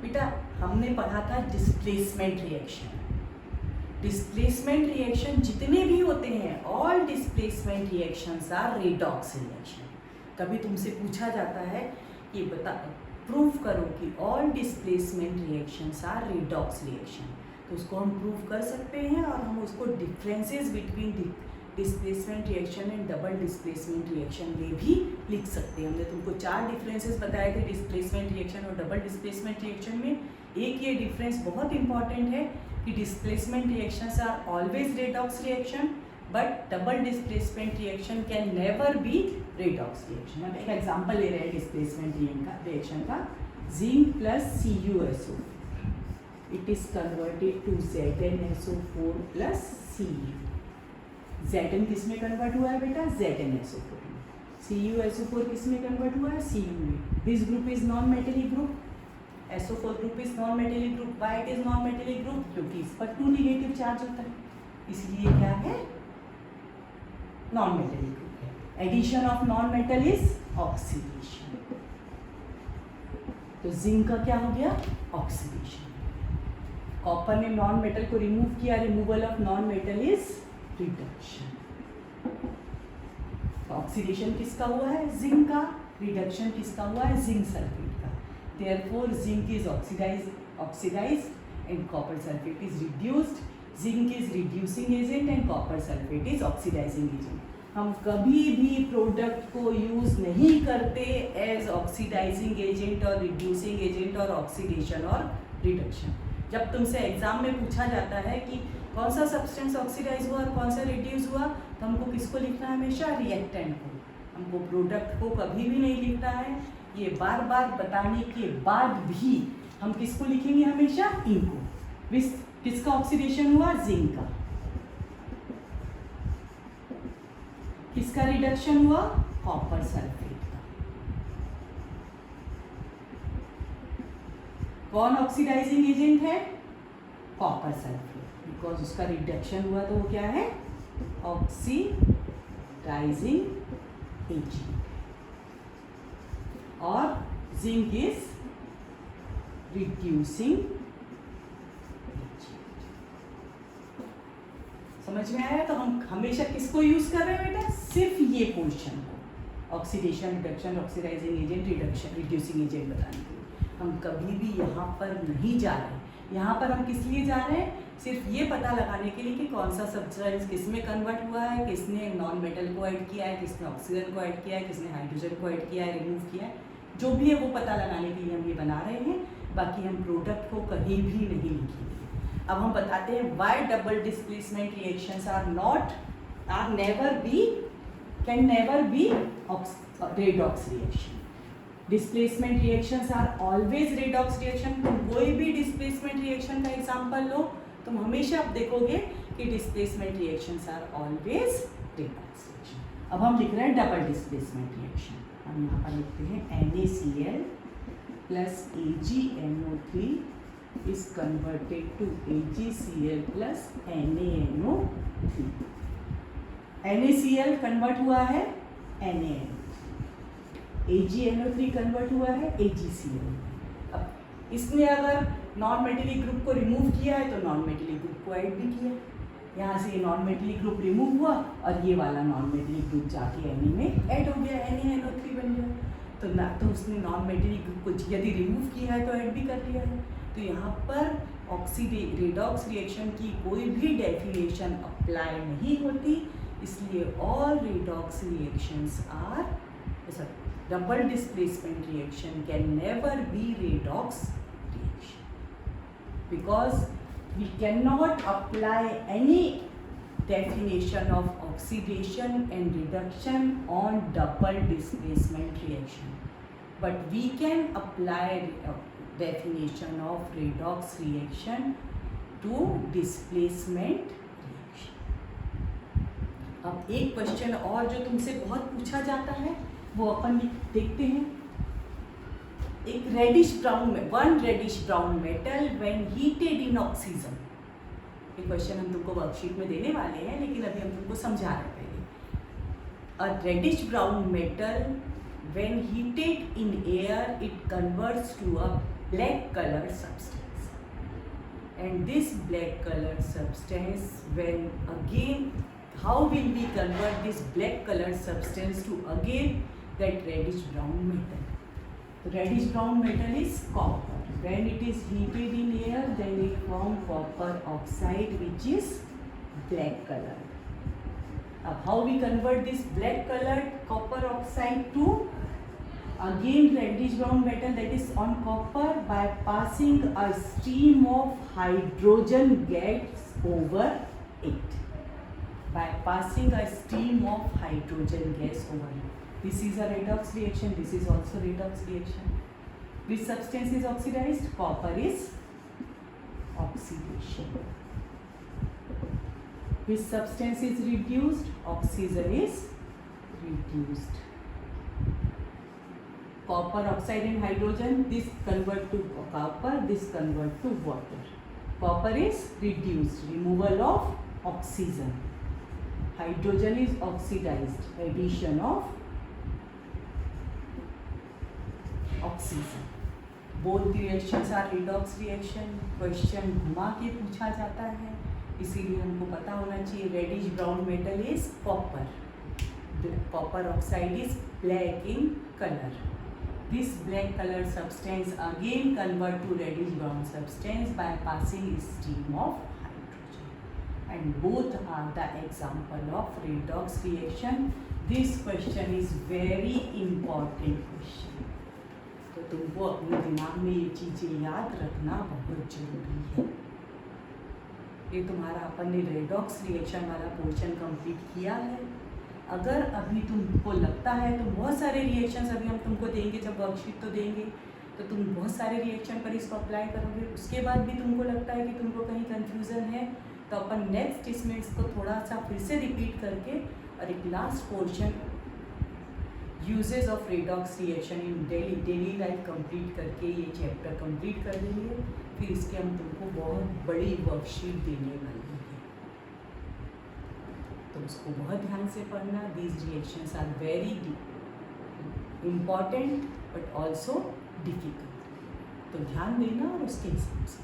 बेटा हमने पढ़ा था डिस्प्लेसमेंट रिएक्शन। डिस्प्लेसमेंट रिएक्शन जितने भी होते हैं, all displacement reactions are redox reaction. कभी तुमसे पूछा जाता है कि बता प्रूव करो कि all displacement reactions are redox reaction, तो उसको हम प्रूव कर सकते हैं और हम उसको differences between displacement reaction and double displacement reaction में भी लिख सकते हैं। हमने तुमको 4 डिफरेंसेस बताए थे डिस्प्लेसमेंट रिएक्शन और डबल डिस्प्लेसमेंट रिएक्शन में। एक ये डिफरेंस बहुत इंपॉर्टेंट है कि displacement reactions are always redox reaction but double displacement reaction can never be redox reaction. हम एक एग्जांपल ले रहे हैं डिस्प्लेसमेंट रिएक्शन का। Zinc plus CuSO, it is converted to ZnSO4 plus Cu। Zn किस में कन्वर्ट हुआ है बेटा? ZnSO4 में। CuSO4 किस में कन्वर्ट हुआ है? Cu में। This group is non metallic group. SO4 group is non metallic group. Why it is non metallic group? क्योंकि इस पर 2 नेगेटिव चार्ज होता है, इसलिए क्या है? नॉन मेटेलिक ग्रुप है। Addition of non metal is oxidation. तो जिंक का क्या हो गया? ऑक्सीडेशन। कॉपर ने नॉन मेटल को रिमूव किया, removal of non metal is reduction. Oxidation किसका हुआ है? जिंक का। रिडक्शन किसका हुआ है? जिंक सल्फेट का। Therefore, zinc is oxidized and copper sulfate is reduced. Zinc is reducing agent and copper sulfate is oxidizing agent. हम कभी भी प्रोडक्ट को यूज नहीं करते एज ऑक्सीडाइजिंग एजेंट और रिड्यूसिंग एजेंट और ऑक्सीडेशन और रिडक्शन। जब तुमसे एग्जाम में पूछा जाता है कि कौन सा सब्सटेंस ऑक्सीडाइज हुआ और कौन सा रिड्यूस हुआ, तो हमको किसको लिखना है? हमेशा रिएक्टेंट को। हमको प्रोडक्ट को कभी भी नहीं लिखना है। ये बार बार बताने के बाद भी हम किसको लिखेंगे? हमेशा इनको। किसका ऑक्सीडेशन हुआ? जिंक का। किसका रिडक्शन हुआ? कॉपर सल्फेट का। कौन ऑक्सीडाइजिंग एजेंट है? Copper sulphate. बिकॉज उसका रिडक्शन हुआ तो वो क्या है? Oxidising agent. और जिंक इज रिड्यूसिंग। समझ में आया? तो हम हमेशा किसको यूज कर रहे हैं बेटा? सिर्फ ये पोर्शन को, oxidation, reduction, oxidising agent, reduction, reducing agent बताने के लिए। हम कभी भी यहाँ पर नहीं जा रहे। यहाँ पर हम किस लिए जा रहे हैं? सिर्फ ये पता लगाने के लिए कि कौन सा सब्सटेंस किस में कन्वर्ट हुआ है, किसने नॉन मेटल को ऐड किया है, किसने ऑक्सीजन को ऐड किया है, किसने हाइड्रोजन को ऐड किया है, रिमूव किया है। जो भी है वो पता लगाने के लिए हम ये बना रहे हैं। बाकी हम प्रोडक्ट को कहीं भी नहीं लिखेंगे। अब हम बताते हैं why double displacement reactions can never be redox reaction. Displacement reactions are always redox reaction. तुम कोई भी डिस्प्लेसमेंट रिएक्शन का एग्जांपल लो, तुम हमेशा आप देखोगे कि displacement reactions are always redox reaction. अब हम लिख रहे हैं डबल डिस्प्लेसमेंट रिएक्शन। हम यहाँ पर लिखते हैं NaCl plus AgNO3 is converted to AgCl plus NaNO3। NaCl convert हुआ है NaNO, AgNO3 कन्वर्ट हुआ है AgCl। अब इसने अगर नॉन मेटेलिक ग्रुप को रिमूव किया है तो नॉन मेटेलिक ग्रुप को ऐड भी किया। यहाँ से ये नॉन मेटेलिक ग्रुप रिमूव हुआ और ये वाला नॉन मेटेलिक ग्रुप जाके Na में ऐड हो गया, NaNO3 बन गया। तो ना तो उसने नॉन मेटेलिक ग्रुप को यदि रिमूव किया है तो ऐड भी कर लिया है। तो यहाँ पर रेडॉक्स रिएक्शन की कोई भी डेफिनेशन अप्लाई नहीं होती, इसलिए all redox reactions are double displacement reaction can never be redox reaction because we cannot apply any definition of oxidation and reduction on double displacement reaction, but we can apply definition of redox reaction to displacement reaction। अब एक question और जो तुमसे बहुत पूछा जाता है वो अपन देखते हैं। एक रेडिश ब्राउन में one reddish brown metal when heated in oxygen. ये क्वेश्चन हम तुमको वर्कशीट में देने वाले हैं, लेकिन अभी हम तुमको समझा रहे पहले। A reddish brown metal when heated in air it converts to a black colored substance. And this black colored substance, when again, how will we convert this black colored substance to again that reddish brown metal? The reddish brown metal is copper. When it is heated in air, then it forms copper oxide, which is black color. Now, how we convert this black colored copper oxide to again reddish brown metal, that is on copper, by passing a stream of hydrogen gas over it. By passing a stream of hydrogen gas over it. This is a redox reaction. This is also redox reaction. Which substance is oxidized? Copper is oxidation. Which substance is reduced? Oxygen is reduced. Copper oxide and hydrogen, this convert to copper, this convert to water. Copper is reduced, removal of oxygen. Hydrogen is oxidized, addition of oxygen. Both reactions are redox reaction. Question घुमा के पूछा जाता है, इसीलिए हमको पता होना चाहिए reddish brown metal is copper. Copper oxide is black in color. This black colored substance again convert to reddish brown substance by passing a stream of hydrogen. And both are the example of redox reaction. This question is very important question. तो तुमको अपने दिमाग में ये चीज़ें याद रखना बहुत जरूरी है. ये तुम्हारा अपन ने रेडॉक्स रिएक्शन वाला पोर्शन कंप्लीट किया है. अगर अभी तुमको लगता है तो बहुत सारे रिएक्शंस अभी हम तुमको देंगे, जब वर्कशीट तो देंगे, तो तुम बहुत सारे रिएक्शन पर इसको अप्लाई करोगे. उसके बाद भी तुमको लगता है कि तुमको कहीं कंफ्यूजन है, तो अपन नेक्स्ट इसमें इसको थोड़ा सा फिर से रिपीट करके और एक last portion uses of redox reaction in daily life complete करके ये चैप्टर कंप्लीट कर देंगे. फिर इसके हम तुमको बहुत बड़ी वर्कशीट देने वाले हैं, तो उसको बहुत ध्यान से पढ़ना. These reactions are very important but also difficult, तो ध्यान देना और उसके हिसाब से